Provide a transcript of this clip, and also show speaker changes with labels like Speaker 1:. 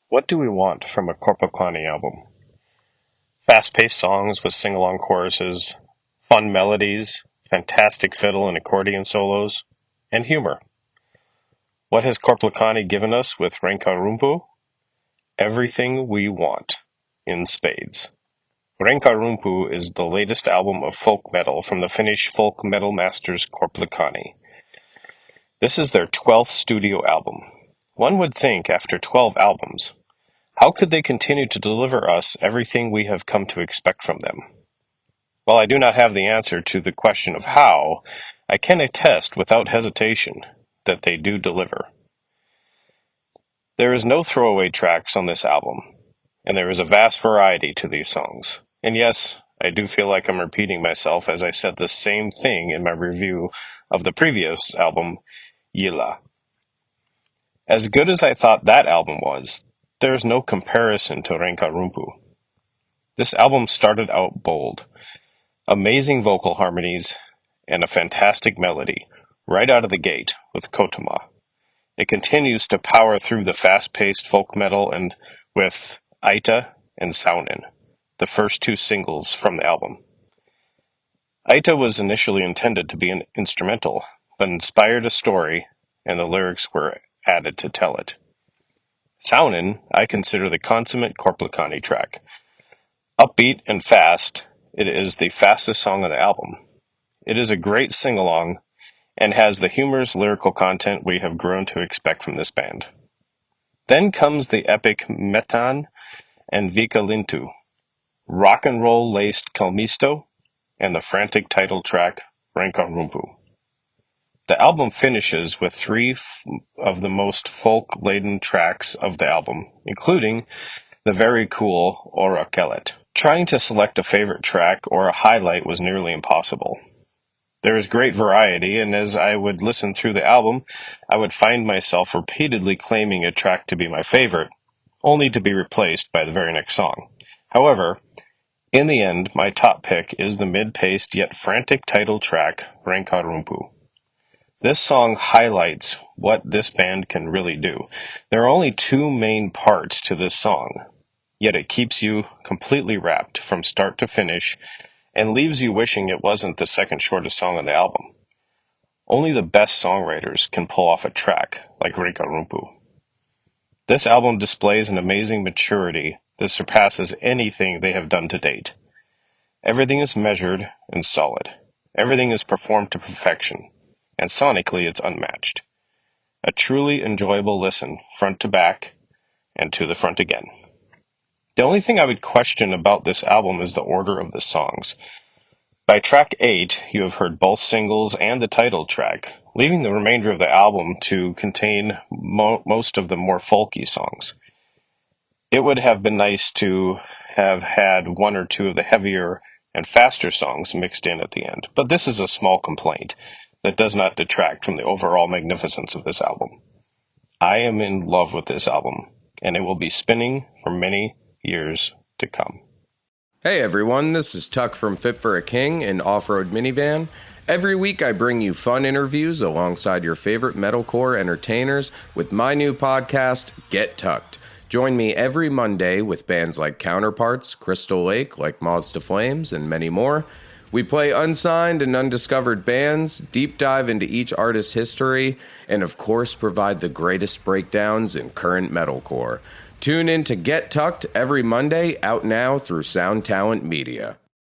Speaker 1: What do we want from a Korpiklaani album? Fast-paced songs with sing-along choruses, fun melodies, fantastic fiddle and accordion solos, and humor. What has Korpiklaani given us with Rankarumpu? Everything we want, in spades. Rankarumpu is the latest album of folk metal from the Finnish folk metal masters Korpiklaani. This is their 12th studio album. One would think, after 12 albums, how could they continue to deliver us everything we have come to expect from them? While I do not have the answer to the question of how, I can attest without hesitation that they do deliver. There is no throwaway tracks on this album, and there is a vast variety to these songs. And yes, I do feel like I'm repeating myself as I said the same thing in my review of the previous album, Yila. As good as I thought that album was, there is no comparison to Rankarumpu. This album started out bold. Amazing vocal harmonies and a fantastic melody right out of the gate with Kotomaa. It continues to power through the fast-paced folk metal and with Aita and Saunaan, the first two singles from the album. Aita was initially intended to be an instrumental, but inspired a story and the lyrics were added to tell it. Saunaan, I consider the consummate Korpiklaani track. Upbeat and fast, it is the fastest song on the album. It is a great sing-along and has the humorous lyrical content we have grown to expect from this band. Then comes the epic Mettään and Viikatelintu, rock and roll laced Kalmisto, and the frantic title track Rankarumpu. The album finishes with three of the most folk-laden tracks of the album, including the very cool Oraakkelit. Trying to select a favorite track or a highlight was nearly impossible. There is great variety, and as I would listen through the album, I would find myself repeatedly claiming a track to be my favorite, only to be replaced by the very next song. However, in the end, my top pick is the mid-paced yet frantic title track, Rankarumpu. This song highlights what this band can really do. There are only two main parts to this song, yet it keeps you completely wrapped from start to finish and leaves you wishing it wasn't the second shortest song on the album. Only the best songwriters can pull off a track like Rankarumpu. This album displays an amazing maturity that surpasses anything they have done to date. Everything is measured and solid. Everything is performed to perfection, and sonically it's unmatched. A truly enjoyable listen, front to back, and to the front again. The only thing I would question about this album is the order of the songs. By track 8, you have heard both singles and the title track, leaving the remainder of the album to contain most of the more folky songs. It would have been nice to have had one or two of the heavier and faster songs mixed in at the end, but this is a small complaint that does not detract from the overall magnificence of this album. I am in love with this album, and it will be spinning for many years to come.
Speaker 2: Hey everyone, this is Tuck from Fit for a King, an off-road minivan. Every week I bring you fun interviews alongside your favorite metalcore entertainers with my new podcast, Get Tucked. Join me every Monday with bands like Counterparts, Crystal Lake, like Moths to Flames, and many more. We play unsigned and undiscovered bands, deep dive into each artist's history, and of course provide the greatest breakdowns in current metalcore. Tune in to Get Tucked every Monday, out now through Sound Talent Media.